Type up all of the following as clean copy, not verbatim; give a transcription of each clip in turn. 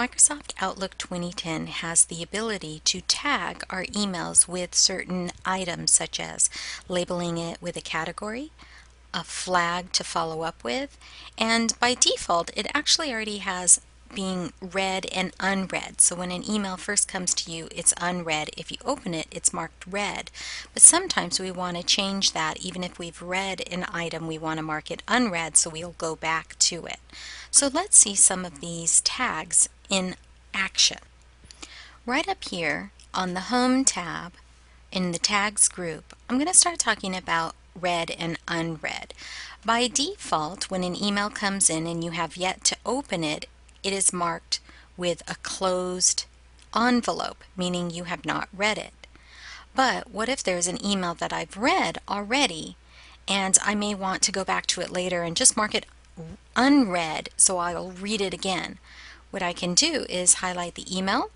Microsoft Outlook 2010 has the ability to tag our emails with certain items such as labeling it with a category, a flag to follow up with, and by default it actually already has being read and unread. So when an email first comes to you, it's unread. If you open it, it's marked read. But sometimes we want to change that. Even if we've read an item, we want to mark it unread, so we'll go back to it. So let's see some of these tags in action. Right up here on the Home tab in the Tags group, I'm going to start talking about read and unread. By default, when an email comes in and you have yet to open it, it is marked with a closed envelope, meaning you have not read it. But what if there's an email that I've read already and I may want to go back to it later and just mark it unread so I'll read it again? What I can do is highlight the email,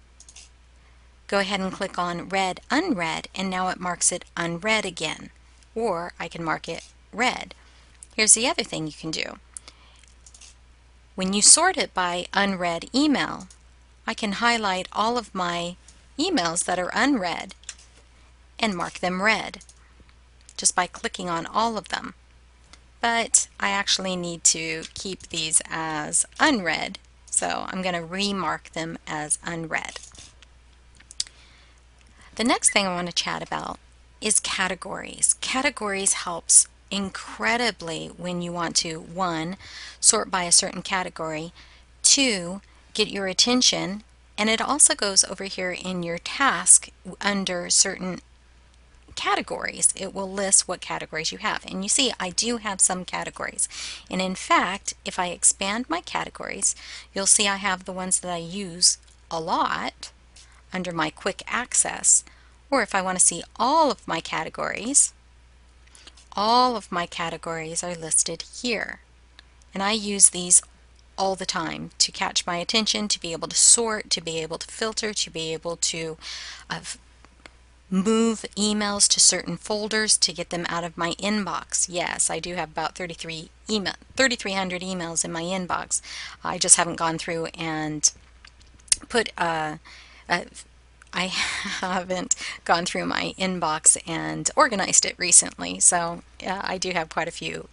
go ahead and click on read unread, and now it marks it unread again. Or I can mark it read. Here's the other thing you can do. When you sort it by unread email, I can highlight all of my emails that are unread and mark them read just by clicking on all of them. But I actually need to keep these as unread, so I'm going to remark them as unread. The next thing I want to chat about is categories. Categories helps incredibly when you want to, 1, sort by a certain category, 2, get your attention, and it also goes over here in your task under certain categories. It will list what categories you have. And you see I do have some categories. And in fact, if I expand my categories, you'll see I have the ones that I use a lot under my quick access. Or if I want to see all of my categories are listed here. And I use these all the time to catch my attention, to be able to sort, to be able to filter, to be able to move emails to certain folders to get them out of my inbox. Yes, I do have about 3,300 emails in my inbox. I just haven't gone through and put I haven't gone through my inbox and organized it recently, so I do have quite a few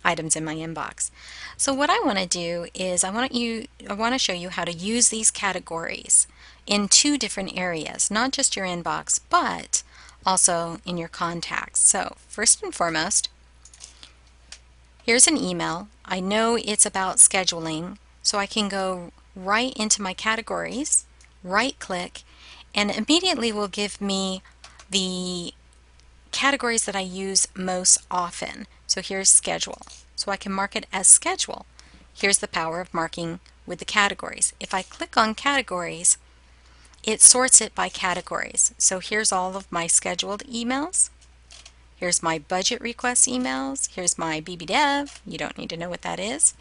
items in my inbox. So what I want to do is I want to show you how to use these categories in 2 different areas, not just your inbox, but also in your contacts. So first and foremost, here's an email. I know it's about scheduling, so I can go right into my categories, right click, and immediately will give me the categories that I use most often. So here's schedule. So I can mark it as schedule. Here's the power of marking with the categories. If I click on categories, it sorts it by categories. So here's all of my scheduled emails. Here's my budget request emails. Here's my BBDev. You don't need to know what that is.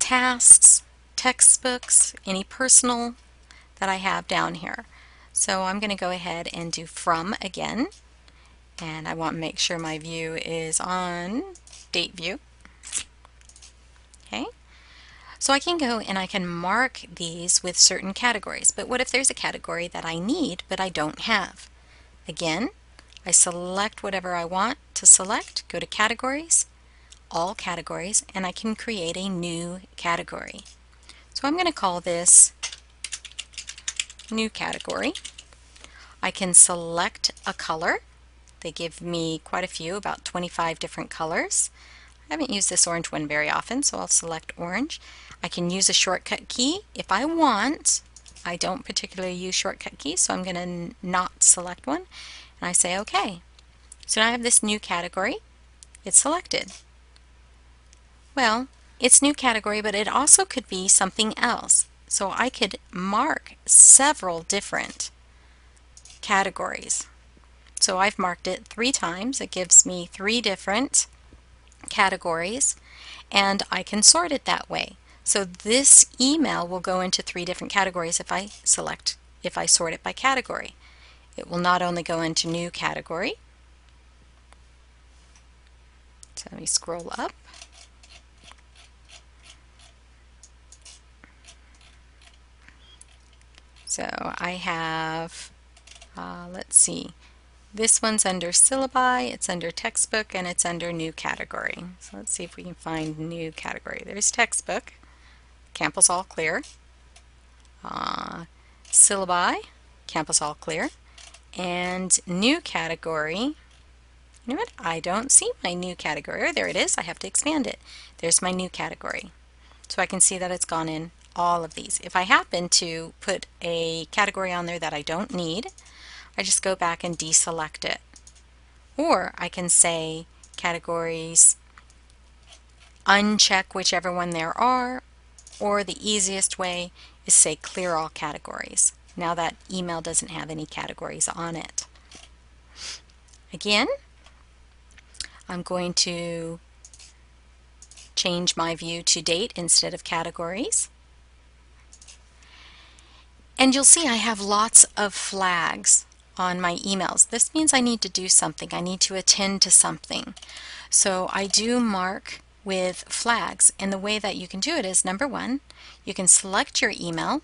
Tasks, textbooks, any personal that I have down here. So I'm going to go ahead and do from again, and I want to make sure my view is on date view. Okay, so I can go and I can mark these with certain categories. But what if there's a category that I need but I don't have? Again, I select whatever I want to select, go to categories, all categories, and I can create a new category. So I'm going to call this new category. I can select a color. They give me quite a few, about 25 different colors. I haven't used this orange one very often, so I'll select orange. I can use a shortcut key if I want. I don't particularly use shortcut keys, so I'm going to not select one. And I say OK. So now I have this new category. It's selected. Well, it's new category, but it also could be something else. So I could mark several different categories. So I've marked it 3 times. It gives me 3 different categories, and I can sort it that way. So this email will go into 3 different categories if I sort it by category. It will not only go into new category. So let me scroll up. So I have, let's see, this one's under syllabi, it's under textbook, and it's under new category. So let's see if we can find new category. There's textbook, campus all clear, syllabi, campus all clear, and new category. You know what? I don't see my new category. Oh, there it is. I have to expand it. There's my new category. So I can see that it's gone in all of these. If I happen to put a category on there that I don't need, I just go back and deselect it. Or I can say categories, uncheck whichever one there are, or the easiest way is say clear all categories. Now that email doesn't have any categories on it. Again, I'm going to change my view to date instead of categories. And you'll see I have lots of flags on my emails. This means I need to do something. I need to attend to something. So I do mark with flags, and the way that you can do it is, number one, you can select your email,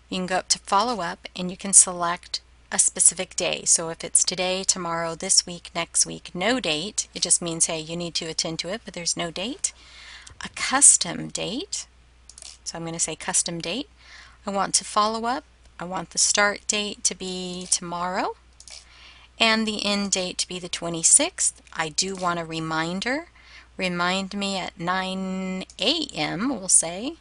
you can go up to follow up, and you can select a specific day. So if it's today, tomorrow, this week, next week, no date, it just means, hey, you need to attend to it, but there's no date. A custom date, so I'm going to say custom date. I want to follow up. I want the start date to be tomorrow and the end date to be the 26th. I do want a reminder. Remind me at 9 a.m. we'll say.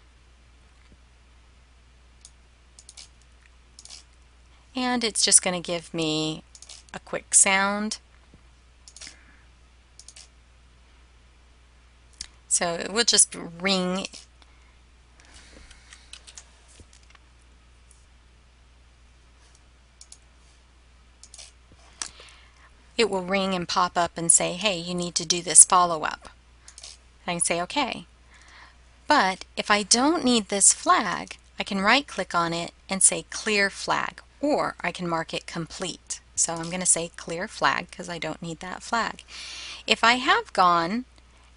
And it's just going to give me a quick sound. So it will just ring. It will ring and pop up and say, hey, you need to do this follow-up. I can say, okay. But if I don't need this flag, I can right-click on it and say clear flag, or I can mark it complete. So I'm going to say clear flag because I don't need that flag. If I have gone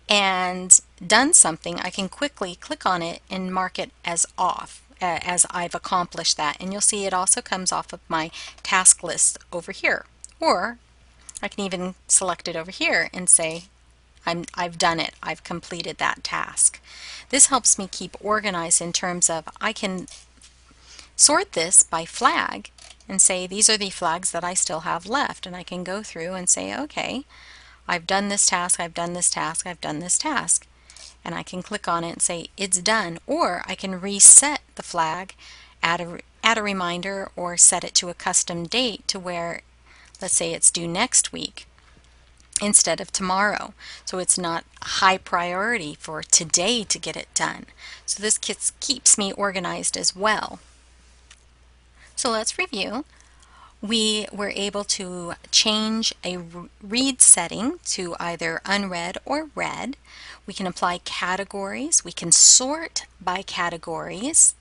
and done something, I can quickly click on it and mark it as off, as I've accomplished that. And you'll see it also comes off of my task list over here. Or I can even select it over here and say, I've done it. I've completed that task. This helps me keep organized in terms of I can sort this by flag and say these are the flags that I still have left, and I can go through and say, okay, I've done this task, I've done this task, I've done this task, and I can click on it and say it's done. Or I can reset the flag, add a reminder, or set it to a custom date to where, let's say it's due next week instead of tomorrow. So it's not high priority for today to get it done. So this keeps me organized as well. So let's review. We were able to change a read setting to either unread or read. We can apply categories. We can sort by categories.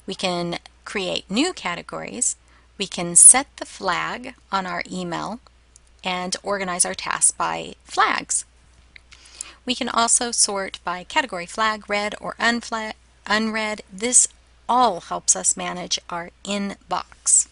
We can create new categories. We can set the flag on our email and organize our tasks by flags. We can also sort by category, flag, read or unread. This all helps us manage our inbox.